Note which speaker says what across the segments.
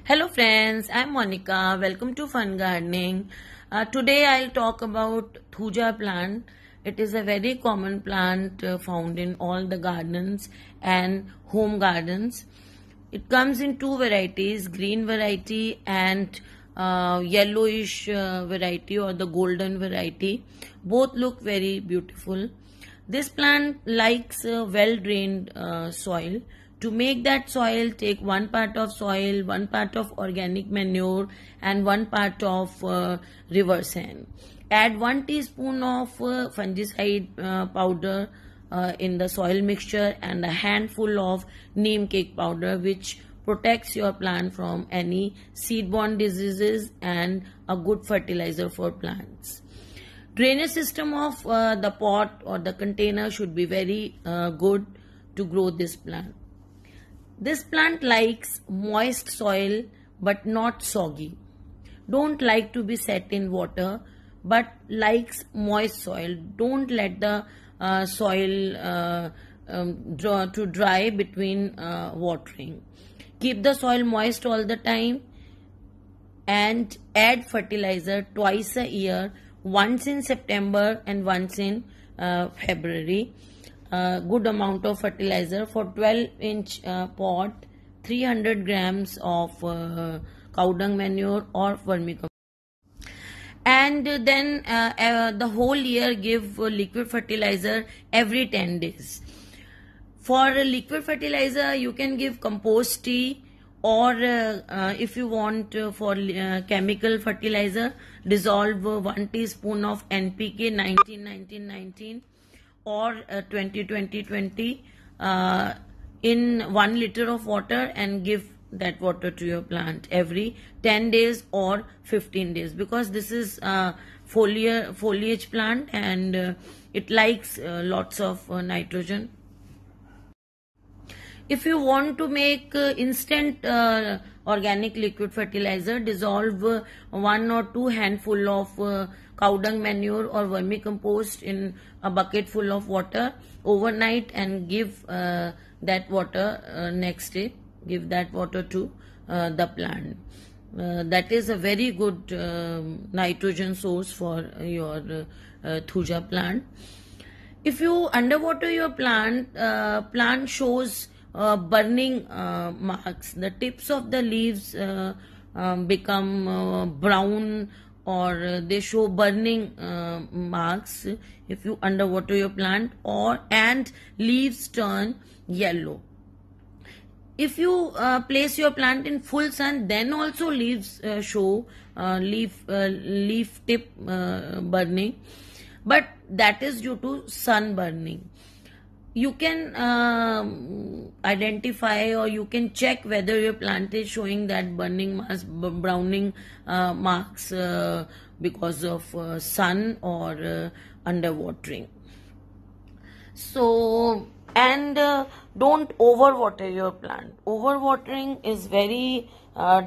Speaker 1: Hello friends, I'm Monica. Welcome to Fun Gardening. Today I'll talk about Thuja plant. It is a very common plant found in all the gardens and home gardens. It comes in two varieties, green variety and yellowish variety or the golden variety. Both look very beautiful. This plant likes well-drained soil. To make that soil, take 1 part of soil, 1 part of organic manure and 1 part of river sand. Add 1 teaspoon of fungicide powder in the soil mixture and a handful of neem cake powder, which protects your plant from any seed-borne diseases and a good fertilizer for plants. Drainage system of the pot or the container should be very good to grow this plant. This plant likes moist soil but not soggy. Don't like to be set in water but likes moist soil. Don't let the soil dry between watering. Keep the soil moist all the time and add fertilizer twice a year, once in September and once in February. Good amount of fertilizer. For 12-inch pot, 300 grams of cow dung manure or vermicompost. And then the whole year give liquid fertilizer every 10 days. For liquid fertilizer, you can give compost tea, or if you want for chemical fertilizer, dissolve 1 teaspoon of NPK 19-19-19 or 20-20-20 in 1 liter of water and give that water to your plant every 10 days or 15 days, because this is foliage plant and it likes lots of nitrogen. If you want to make instant organic liquid fertilizer, dissolve 1 or 2 handful of cow dung manure or vermicompost in a bucket full of water overnight and give that water next day. Give that water to the plant. That is a very good nitrogen source for your Thuja plant. If you underwater your plant, plant shows burning marks. The tips of the leaves become brown or they show burning marks if you underwater your plant, and leaves turn yellow. If you place your plant in full sun, then also leaves show leaf tip burning, but that is due to sun burning. You can identify or you can check whether your plant is showing that burning marks, browning marks because of sun or underwatering. So, and don't overwater your plant. Overwatering is very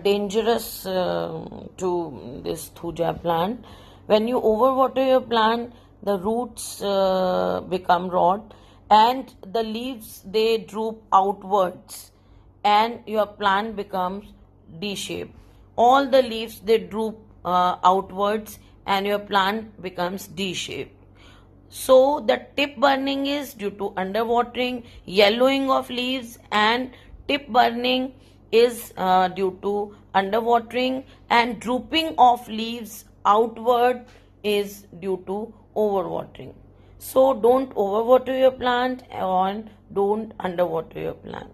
Speaker 1: dangerous to this Thuja plant. When you overwater your plant, the roots become rot and the leaves, they droop outwards and your plant becomes D-shaped. All the leaves, they droop outwards and your plant becomes D-shaped. So the tip burning is due to underwatering, yellowing of leaves, and tip burning is due to underwatering, and drooping of leaves outward is due to overwatering. So don't overwater your plant and don't underwater your plant.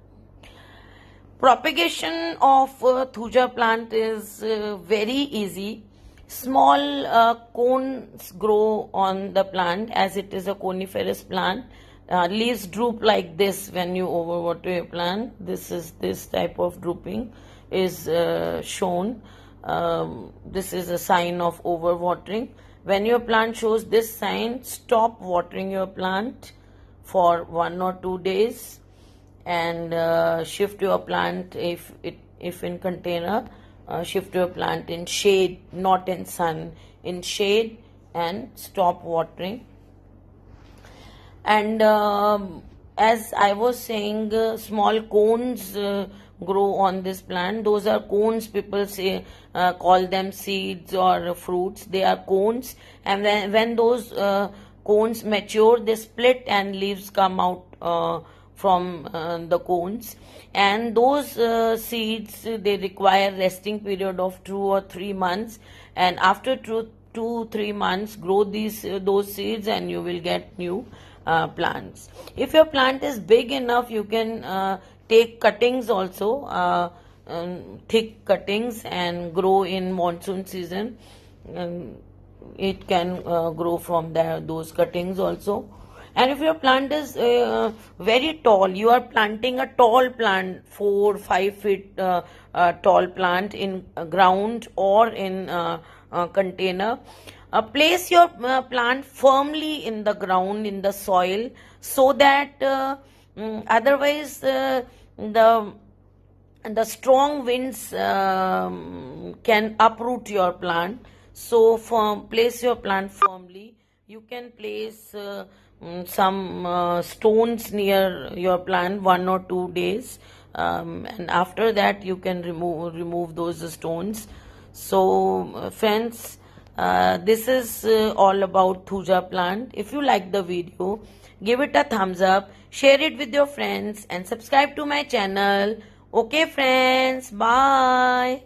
Speaker 1: Propagation of Thuja plant is very easy. Small cones grow on the plant as it is a coniferous plant. Leaves droop like this when you overwater your plant. This type of drooping is shown. This is a sign of overwatering. When your plant shows this sign, stop watering your plant for 1 or 2 days and shift your plant, if in container, shift your plant in shade, not in sun, in shade, and stop watering. And as I was saying, small cones grow on this plant. Those are cones. People say call them seeds or fruits. They are cones, and when those cones mature, they split and leaves come out from the cones. And those seeds, they require resting period of 2 or 3 months, and after 2-3 months grow those seeds and you will get new plants. If your plant is big enough, you can take cuttings also, thick cuttings, and grow in monsoon season. It can grow from those cuttings also. And if your plant is very tall, you are planting a tall plant, 4-5 feet tall plant in ground or in container. Place your plant firmly in the ground, in the soil, so that otherwise the strong winds can uproot your plant. So place your plant firmly. You can place some stones near your plant 1 or 2 days, and after that you can remove those stones. So friends, this is all about Thuja plant. If you like the video, give it a thumbs up, share it with your friends, and subscribe to my channel. Okay friends, bye.